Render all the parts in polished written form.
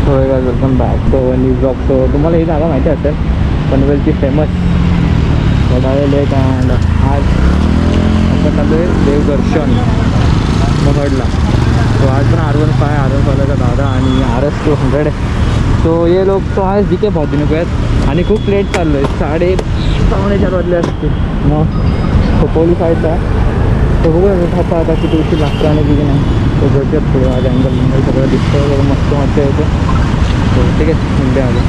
होय का, welcome back to new blog. So तुम्हाला ही जागा माहिती असेल, पनवेलची फेमस वडाळे लेक. अँड आज आपण चाललो आहे देवदर्शन महडला. तो आज पण R15 दादा आणि RS200. तो ये लोक तो आज जिथे पहुंचून आहेत आणि खूप लेट चाललो आहे. 3:30 वाजले असते. मग खोपोली साईडला तो बघू आता किती उशीर लागतो आणि किती नाही. तो बघत पुढे आज अँगल सगळं दिसतं, मस्त मजा येते. तो ठीक आहे, मुंबई आलो.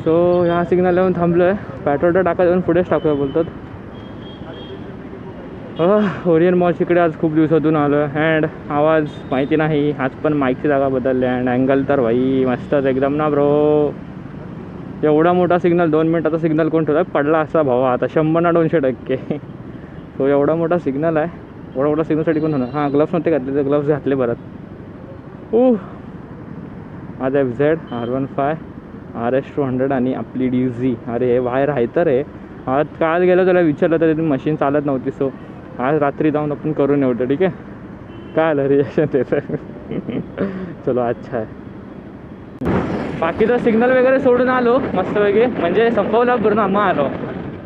सो ह्या सिग्नल लावून थांबलो आहे. पेट्रोल तर टाका जाऊन पुढेच टाकूया बोलतात. ओरियन मॉल इकडे आज खूप दिवसातून आलो आहे. अँड आवाज माहिती नाही, आज पण माईकची जागा बदलली. अँड अँगल तर भाई मस्तच एकदम ना ब्रो. एवढा मोठा सिग्नल 2 मिनिटाचा सिग्नल कोण ठेवला पडला असा भावा आता 100 ना 200%. सो एवढा मोठा सिग्नल आहे. एवढा मोठा सिग्नलसाठी कोण होणार. हां, ग्लव्स नव्हते घातले, तर ग्लव्स घातले परत. आज FZ R15 RS200 आणि आपली DZ. अरे हे बाहेर आहे तर रे. आज काल गेलो त्याला विचारलं तर मशीन चालत नव्हती. सो आज रात्री जाऊन आपण करून येऊ. ठीक आहे, काय आलं रिएक्शन त्याचं. चलो अच्छा आहे. बाकीचं सिग्नल वगैरे सोडून आलो मस्तपैकी, म्हणजे संपवला पूर्ण. मग आलो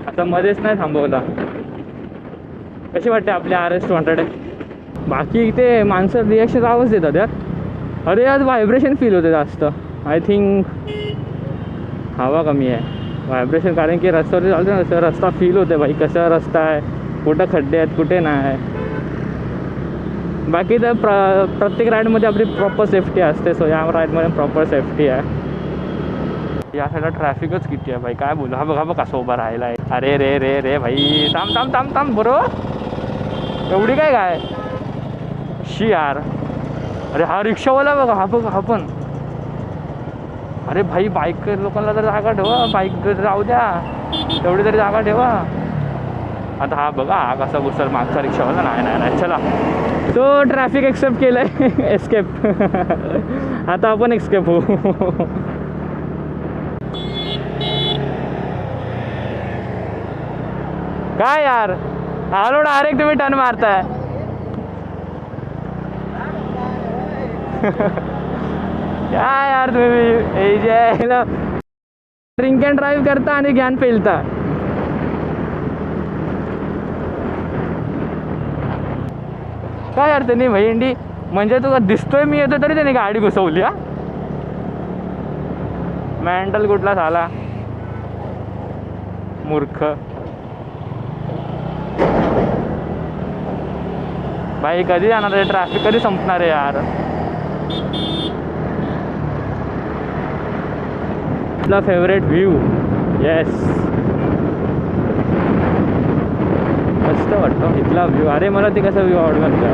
आता, मध्येच नाही थांबवला. कशी वाटते आपली RS200? बाकी ते माणसं रिॲक्शन आवाज देतात यार. अरे आज व्हायब्रेशन फील होते जास्त. आय थिंक हवा कमी आहे, व्हायब्रेशन. कारण की रस्त्यावर चालतो ना, रस्ता फील होते भाई, कसा रस्ता आहे, कुठं खड्डे आहेत कुठे नाही. बाकी तर प्रत्येक राईडमध्ये आपली प्रॉपर सेफ्टी असते. सो या राईडमध्ये प्रॉपर सेफ्टी आहे. या साईडला ट्रॅफिकच किती आहे भाई, काय बोलू. हा बघा कसं उभा राहिला आहे. अरे रे रे रे भाई, थांब बरोबर. एवढी काय शी यार. अरे हा रिक्षावाला बघा, हा पण. अरे भाई बाईक लोकांना तर जागा ठेवा, बाईक जाऊ द्या, तेवढी तरी जागा ठेवा. आता हा बघा हा कसा घुसल मागचा रिक्षावाला. नाही चला. तो ट्रॅफिक एक्सेप्ट केलं आहे. एस्केप. आता आपण एक्स्केप होऊ. काय यार, आलो डायरेक्ट तुम्ही टर्न मारताय. काय यार तुम्ही ड्रिंक अँड ड्राईव्ह करता आणि ज्ञान पेलता. काय यार त्यांनी भाई इंडी, म्हणजे तुला दिसतोय मी येतो तरी त्याने गाडी घुसवली. हा मेंटल कुठला झाला मूर्ख भाई. कधी जाणार आहे ट्रॅफिक, कधी संपणार आहे यार. आपला फेवरेट व्ह्यू. येस, मस्त वाटतो इथला व्ह्यू. अरे मला ते कसा व्ह्यू आवडतं,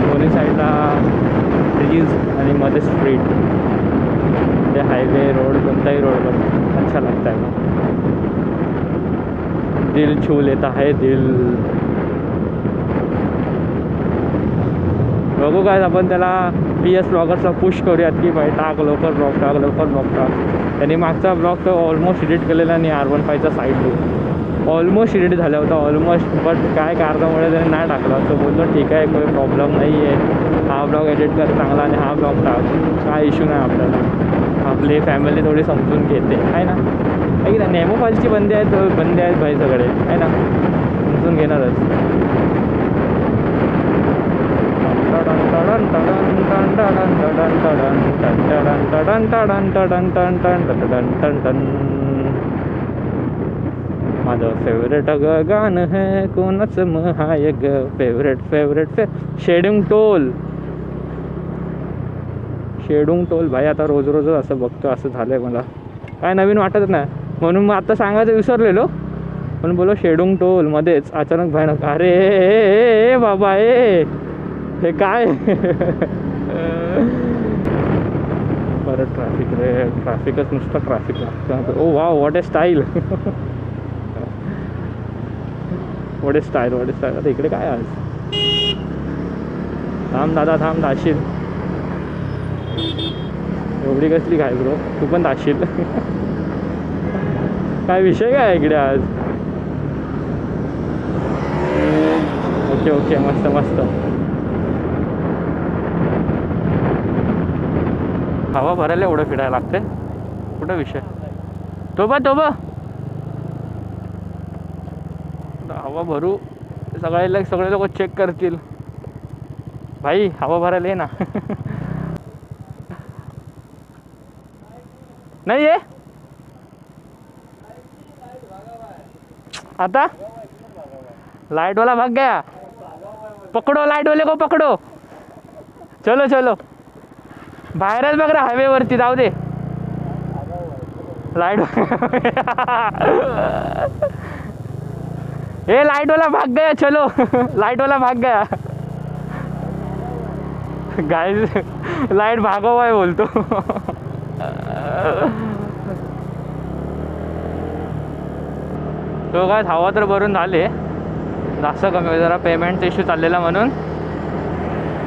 दोन्ही साईडला ट्रीज आणि मध्ये स्ट्रीट. ते हायवे रोड, कोणताही रोडवर अच्छा लगता है. दिल छू लेता है दिल. बघू काय आपण त्याला PS ब्लॉगर्सला पुश करूयात की भाई टाक लवकर ब्लॉग टाक. त्यांनी मागचा ब्लॉग तर ऑलमोस्ट एडिट केलेला आणि R15चा साईड ऑलमोस्ट एडिट झाला होता ऑलमोस्ट. बट काय कारणामुळे त्याने नाही टाकला. तो बोललो ठीक आहे, काही प्रॉब्लेम नाही आहे, हा ब्लॉग एडिट कर चांगला आणि हा ब्लॉग टाक, काय इश्यू नाही आपल्याला. आपली फॅमिली थोडी समजून घेते आहे ना. ऐक ना, नेमोफाईलची बंदी आहेत भाई सगळे आहे ना, समजून घेणारच. माझं फेवरेट गाणं है कोणाचं महाय ग. फेवरेट शेडिंग टोल भाई. आता रोज असं बघतो, असं झालंय मला काय नवीन वाटत नाही, म्हणून मग आता सांगायचं विसरलेलो. पण बोलो शेडिंग टोल मध्येच अचानक भयानक. अरे बाबा हे काय. परत ट्रॅफिक रे, ट्रॅफिकच नुसतं ट्रॅफिक लागतं. ओ वाव, व्हॉट ए स्टाईल. आता इकडे काय आज. थांब दादा थांब, दाशील. एवढी कसली काय ब्रो, तू पण जाशील. काय विषय काय आहे इकडे आज? ओके ओके, मस्त मस्त. हवा भरायला एवढं फिरायला लागते? कुठं विषय? तो बा हवा भरू, सगळे लोक चेक करतील. भाई हवा भरायला ये ना. नाही आहे आता. लाइट वाला भाग गया, पकडो लाइट वाले को पकडो. चलो चलो, बाहेरच बघ रे हायवे वरती, जाऊ दे लाइट. ए लाइट वाला भाग गया, चलो. लाइट वाला भाग गया. गाइस लाइट भागा हुआ है बोलतो. तो काय हवा तर भरून झाले, जास्त कमी जरा पेमेंटचा इश्यू चाललेला म्हणून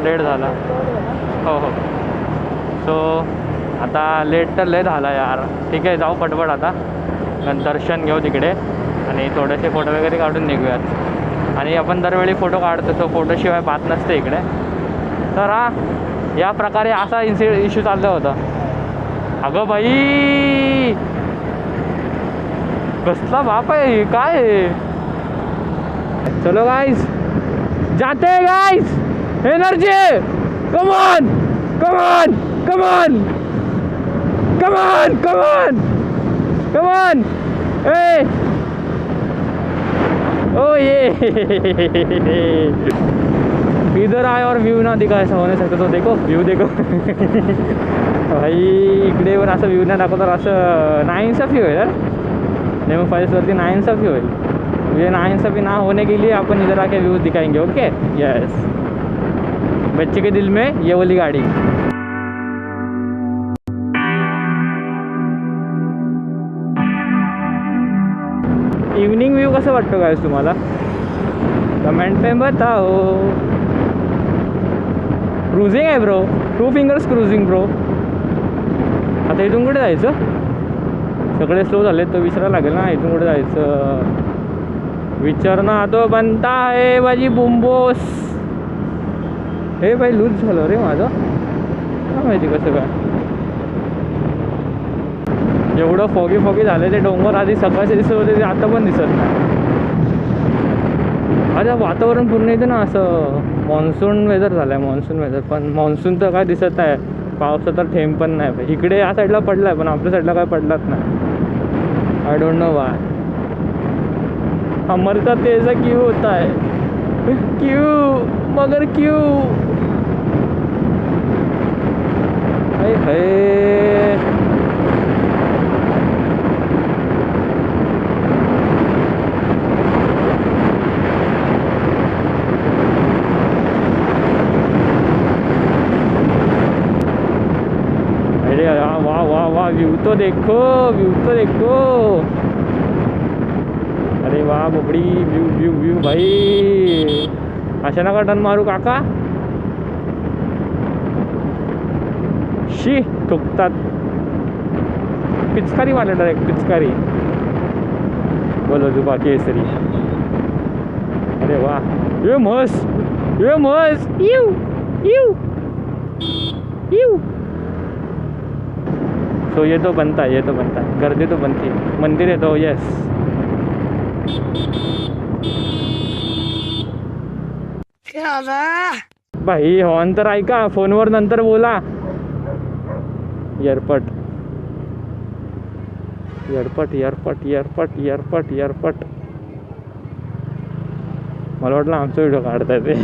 लेट झाला. हो हो. सो आता लेट तर लय झाला यार. ठीक आहे, जाऊ पटपट आता, दर्शन घेऊ तिकडे आणि थोडेसे फोटो वगैरे काढून निघूयात. आणि आपण दरवेळी फोटो काढतो, तो फोटोशिवाय बात नसते इकडे. तर हा या प्रकारे असा इश्यू चालला होता. अगं बाई कसला बाप आहे काय. चलो गाइस, जाते हैं guys. Energy, come on come on come on come on come on come on. ए ओ ये इधर आए और व्यू ना दिखा ऐसा होने सकता. तो देखो व्यू देखो. भाई इकडे पण असं व्यू नाही दाखवतात, असं नाइंसाफी होईल यार. नेमो फॉरेस्टवरती नाइंसाफी होईल. ये नाइंसाफी ना होने के लिए अपन इधर आके व्यू दिखाएंगे. Okay yes. बच्चे के दिल में ये वाली गाड़ी. इव्हनिंग व्यू कसं वाटतो गाइस तुम्हाला? कमेंट में बताओ. क्रुझिंग आहे ब्रो, 2 फिंगर्स क्रुझिंग ब्रो. आता इथून कुठे जायचं? सगळे स्लो झाले, तो विचारायला लागेल ना इथून कुठे जायचं. विचारणं तो बनता आहे माझी बुंबोस. हे बाई लूज झालं रे माझं, काय माहिती कसं काय. एवढं फॉगी झालं ते डोंगर. आधी सकाळचे दिसत होते ते आता पण दिसत नाही. अरे वातावरण पूर्ण इथे ना असं मान्सून वेदर झालं आहे, मान्सून वेदर. पण मान्सून तर काय दिसत नाही, पावसा तर थेंब पण नाही. इकडे या साईडला पडला आहे पण आपल्या साईडला काय पडलाच नाही. I don't know Y. अमरता तेजा क्यों होता है, क्यों मगर क्यों. वाह वाह वाह, व्यू तो देखो, व्यू तो देखो. अरे वाह बोबडी, व्यू व्यू व्यू भाई. अशा नका टर्न मारू काका, शी ठोकतात. पिचकारी वाले डायरेक्ट पिचकारी. बोलो जुबा केसरी. अरे वाह, ये मस्त, ये मस्त. You you you. तो ये तो बनता है, ये तो बनता है. गर्दी तो बनती है, मंदिर है तो यस. भाई हॉर्न तर ऐका, फोनवर नंतर बोला. एअरपट एअरपट एअरपट एअरपट एअरपट एअरपट. मला वाटलं आमचा व्हिडिओ काढताय ते.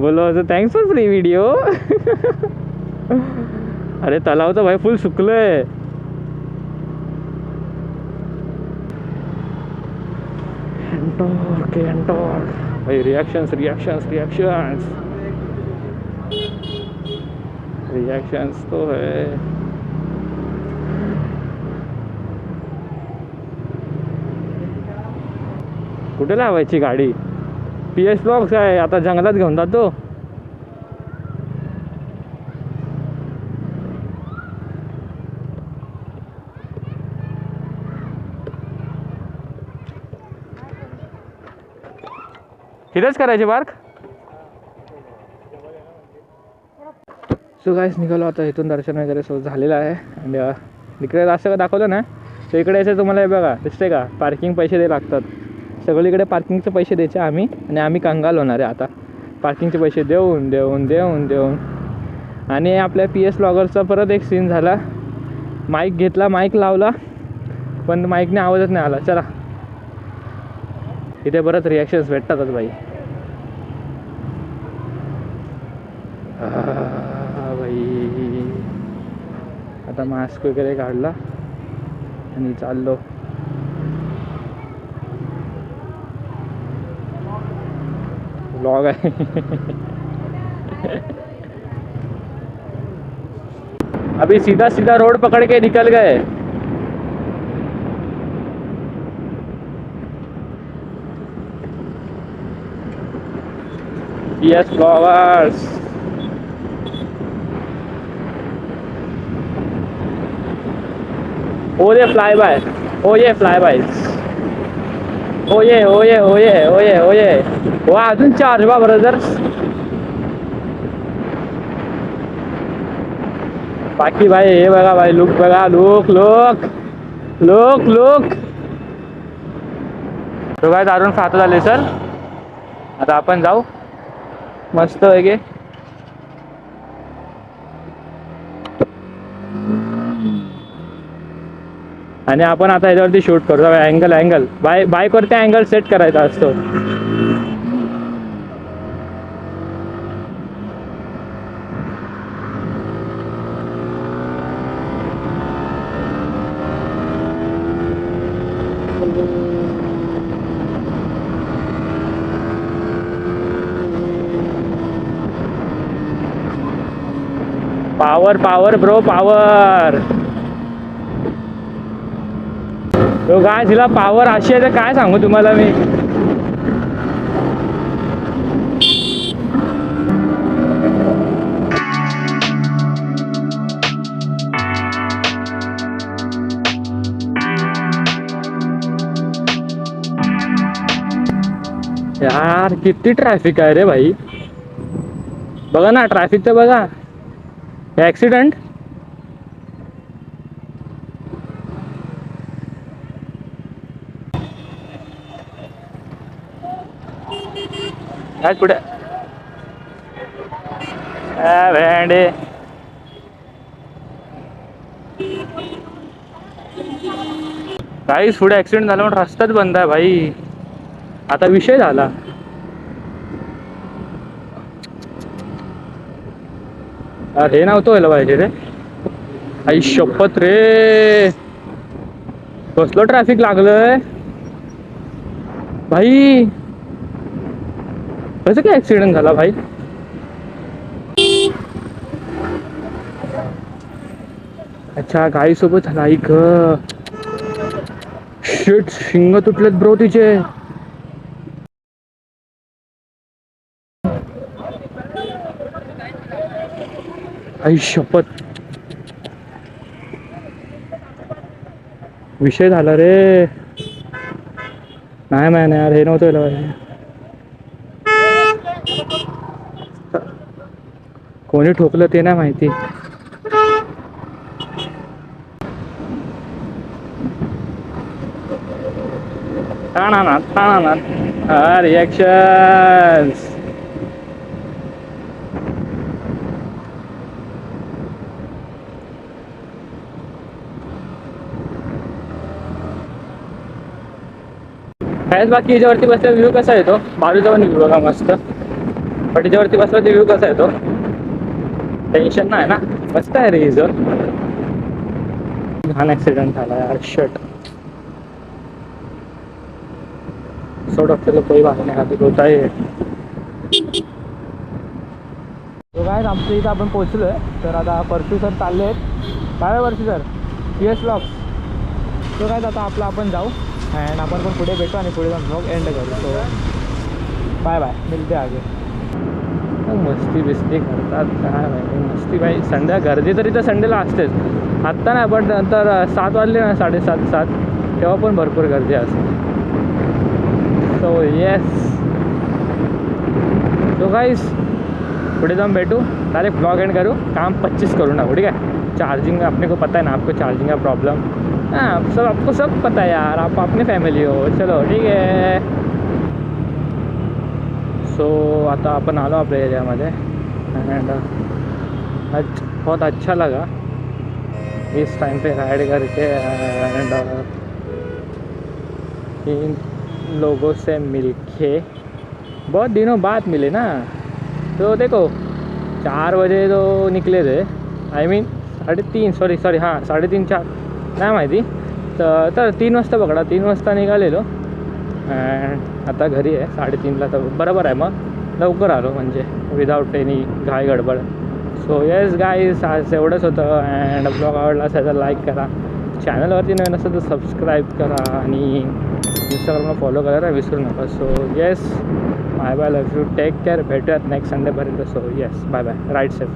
बोलो असं थँक्स फॉर फ्री व्हिडिओ. अरे तलाव तर भाई फुल सुकलंय. भाई रिॲक्शन्स रिॲक्शन्स रिॲक्शन्स रिॲक्शन्स तो है. कुठे लावायची गाडी? PS ब्लॉग्स आहे आता, जंगलात घेऊन जातो. इथंच करायचे पार्क. सो गाईस निघालो आता. इथून दर्शन वगैरे झालेलं आहे. आणि इकडे असं दाखवलं ना, तर इकडे यायचं तुम्हाला हे बघा दिसते का, पार्किंग पैसे द्यावे लागतात. सगळीकडे पार्किंगचे पैसे द्यायचे आणि आम्ही कंगाल होणार आहे आता पार्किंगचे पैसे देऊन देऊन देऊन देऊन. आणि आपल्या PS ब्लॉगरचा परत एक सीन झाला. माईक घेतला, माईक लावला, पण माईकने आवाजच नाही आला. चला इथे परत रिॲक्शन्स भेटतातच बाई. बाई आता मास्क वगैरे काढला आणि चाललो. ब्लॉग आहे. अभी सीधा सीधा रोड पकड़ के निकल गए. PS bloggers. ओये फ्लाय बाय, ओये फ्लाय बाय, ओये ओये ओये ओये ओये. वा अजून चार्ज बा ब्रदर्स. बाकी भाई हे बघा भाई, लुक बघा, लुक लुक लुक लुक. तो काय दारून खात झाले सर. आता आपण जाऊ मस्त वगैरे. आणि आपण आता याच्यावरती शूट करतो. अँगल बाईकवरती अँगल सेट करायचा असतो. Power power bro power. तो काय तिला पावर अशी आहे तर काय सांगू तुम्हाला मी. यार किती ट्रॅफिक आहे रे भाई. बघा ना ट्रॅफिक तर बघा. ॲक्सिडेंट. काय पुढे भेंडे. काहीच पुढे ॲक्सिडेंट झाला म्हणून रस्ताच बंद आहे भाई. आता विषय झाला. अरे हे नव्हतं व्हायला पाहिजे रे. आई शपथ रे, कसलं ट्रॅफिक लागलंय भाई. कसं काय ऍक्सिडेंट झाला भाई. अच्छा गाईसोबत झाला. ऐक शिट, शिंग तुटलेत ब्रो तिचे. आई शपथ विषय झाला रे. नाही नाही यार हे नव्हतं. कोणी ठोकलं ते नाही माहिती. रिॲक्शन्स. बाकी याच्यावरती बसल्या व्ह्यू कसा येतो. बाजूचा पण व्ह्यू बघा मस्त. पण याच्यावरती बसला ते व्ह्यू कसा येतो. टेन्शन नाही ना. मस्त आहे रे हिजं. लहान ऍक्सिडेंट झाला यार. शट. सो डॉक्टर कोई बात नाही हाती होत आहे. तो काय आमच्या इथं आपण पोहोचलोय. तर आता परशू सर चालले आहेत. काय परशू सर PS ब्लॉग्स. तो काय आता आपलं आपण जाऊ अँड आपण पण पुढे भेटू आणि पुढे जाऊन ब्लॉग एंड करू. सो बाय बाय, मिळते आगे. मस्ती बिस्ती करतात काय माहिती. मस्ती भाई संध्या गर्दी तरी तर संडेला असतेच. आत्ता नाही पण नंतर 7 वाजले ना, 7:30 तेव्हा पण भरपूर गर्दी असते. सो येस गाइस पुढे जाऊन भेटू, डायरेक्ट ब्लॉग एंड करूँ, काम 25 करूँ ना, ठीक है। चार्जिंग अपने को पता है ना, आपको चार्जिंग का प्रॉब्लम, हाँ सब आपको सब पता है यार, आप अपनी फॅमिली हो, चलो ठीक आहे। सो आता आपण आलो आपल्या एरियामध्ये एंड आज बहुत अच्छा लगा इस टाइम पे राइड करके एंड इन लोगों से मिलके, बहुत दिनों बाद मिले ना। तो देखो 4 बजे तो निकले थे, आई मीन 3:30, सॉरी हां 3:30 4 नाही माहिती, तर 3 वाजता पकडा, 3 वाजता निघालेलो अँड आता घरी आहे 3:30ला, तर बरोबर आहे, मग लवकर आलो म्हणजे विदाऊट एनी घाई गडबड। सो येस गाईज, आज एवढंच होतं अँड ब्लॉग आवडला असेल तर लाईक करा, चॅनलवरती नवीन असेल तर सबस्क्राईब करा आणि इंस्टाग्रामला फॉलो करायला विसरू नका। So yes, bye bye, love you, take care, भेटूयात नेक्स्ट संडेपर्यंत। So yes, bye bye, ride safe.